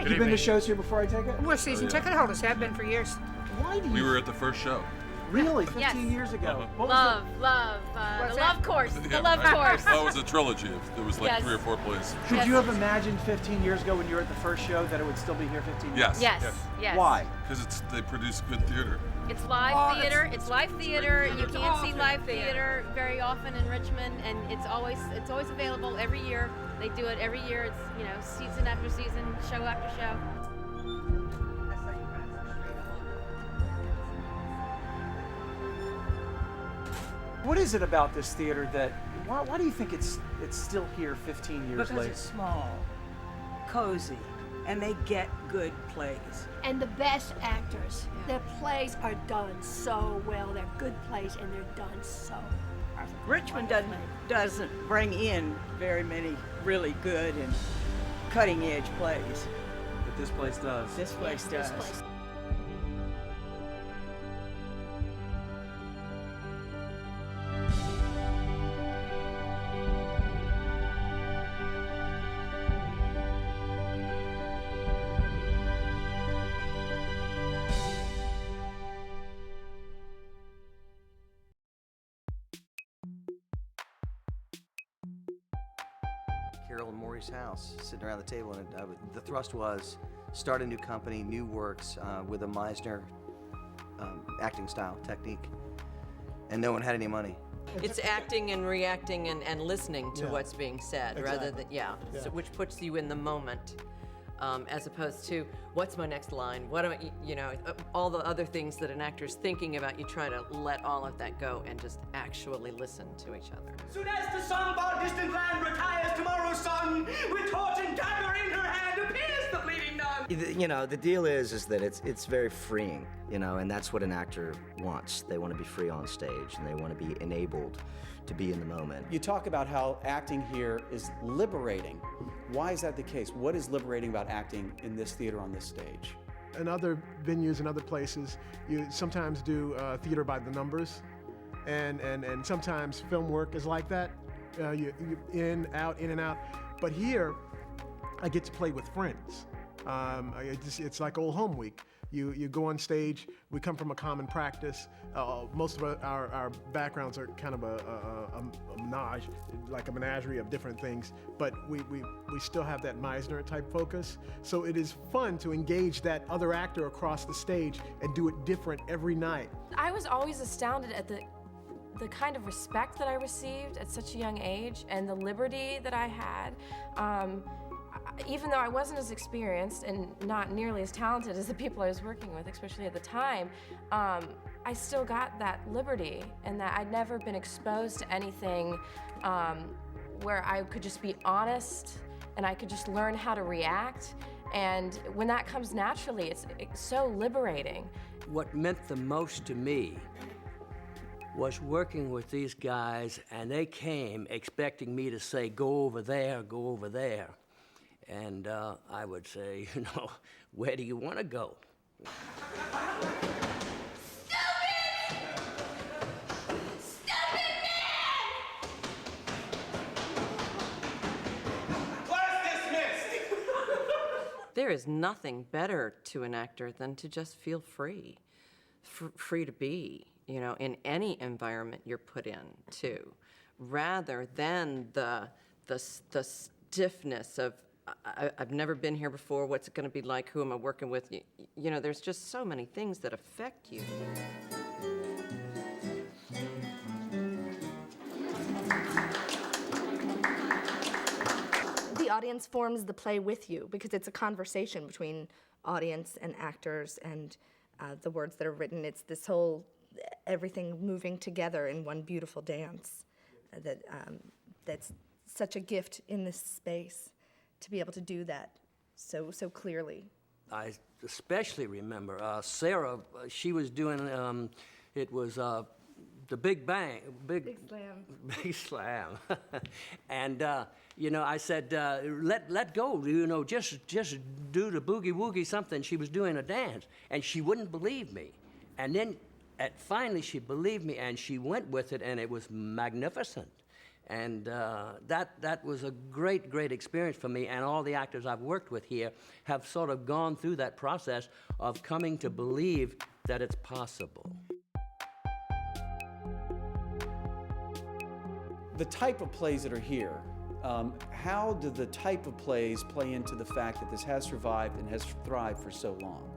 Have you been to shows here before, I take it? We're season ticket holders, have been for years. Why do you... We were at the first show. Really? 15 years ago? What Love course. The love course. Oh, it was a trilogy. There was like 3 or 4 plays. Could you have imagined 15 years ago when you were at the first show that it would still be here 15 years? Yes. Yes. Why? Because they produce good theater. It's live theater. It's live theater. You can't see live theater very often in Richmond, and it's always available every year. They do it every year. It's season after season, show after show. What is it about this theater that, why do you think it's still here 15 years later? Because it's small, cozy, and they get good plays. And the best actors. Their plays are done so well. They're good plays and they're done so perfect. Richmond doesn't bring in very many really good and cutting-edge plays. But this place does. This place does. This place. Carol and Maury's house, sitting around the table, and the thrust was start a new company, new works, with a Meisner acting style technique, and no one had any money. It's acting and reacting and listening to what's being said, rather than, so, which puts you in the moment, as opposed to, what's my next line? What am I, all the other things that an actor's thinking about, you try to let all of that go and just actually listen to each other. Soon as the sun of our distant land retires tomorrow's sun, with torch and dagger in her hand appears the bleeding nun. The deal is that it's very freeing, and that's what an actor wants. They want to be free on stage, and they want to be enabled to be in the moment. You talk about how acting here is liberating. Why is that the case? What is liberating about acting in this theater on this stage? In other venues and other places, you sometimes do theater by the numbers, and sometimes film work is like that. You in and out. But here, I get to play with friends. It's like old home week. You go on stage. We come from a common practice. Most of our backgrounds are kind of a menage, like a menagerie of different things. But we still have that Meisner type focus. So it is fun to engage that other actor across the stage and do it different every night. I was always astounded at the kind of respect that I received at such a young age and the liberty that I had. Even though I wasn't as experienced and not nearly as talented as the people I was working with, especially at the time, I still got that liberty, and that I'd never been exposed to anything where I could just be honest and I could just learn how to react. And when that comes naturally, it's so liberating. What meant the most to me was working with these guys, and they came expecting me to say, go over there, go over there. And I would say, where do you want to go? There is nothing better to an actor than to just feel free, free to be, in any environment you're put in, too, rather than the stiffness of, I've never been here before, what's it going to be like, who am I working with? There's just so many things that affect you. The audience forms the play with you because it's a conversation between audience and actors and the words that are written. It's this whole, everything moving together in one beautiful dance that's such a gift in this space. To be able to do that so clearly. I especially remember Sarah, she was doing, it was the Big Bang. Big Slam. Big Slam. And, I said, let go, just do the boogie woogie something. She was doing a dance, and she wouldn't believe me. And then finally she believed me, and she went with it, and it was magnificent. And that was a great, great experience for me, and all the actors I've worked with here have sort of gone through that process of coming to believe that it's possible. The type of plays that are here, how do the type of plays play into the fact that this has survived and has thrived for so long?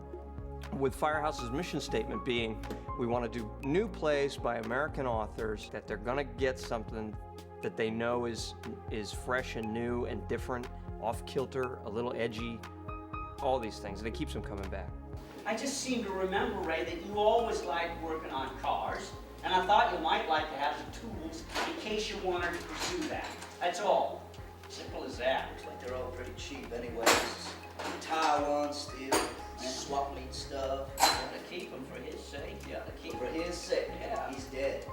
With Firehouse's mission statement being, we want to do new plays by American authors, that they're going to get something that they know is fresh and new and different, off-kilter, a little edgy, all these things, and it keeps them coming back. I just seem to remember, Ray, that you always liked working on cars, and I thought you might like to have the tools in case you wanted to pursue that. That's all. Simple as that. Looks like they're all pretty cheap anyways. Taiwan steel, and swap meet stuff. You gotta keep him for his sake. You gotta keep for his sake. Yeah, he's dead.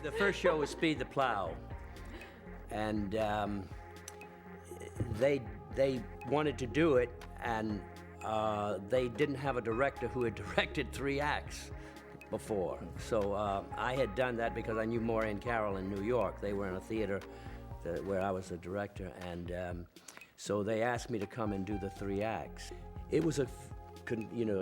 The first show was Speed the Plow, and they wanted to do it, and they didn't have a director who had directed 3 acts before. So I had done that because I knew Maureen Carroll in New York. They were in a theater where I was a director, and so they asked me to come and do the 3 acts. It was a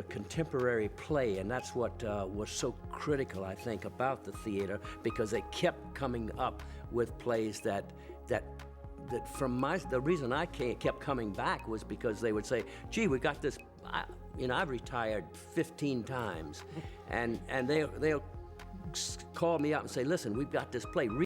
contemporary play, and that's what was so critical, I think, about the theater, because they kept coming up with plays that the reason I kept coming back was because they would say, gee, we got this, I've retired 15 times, and they'll call me up and say, listen, we've got this play.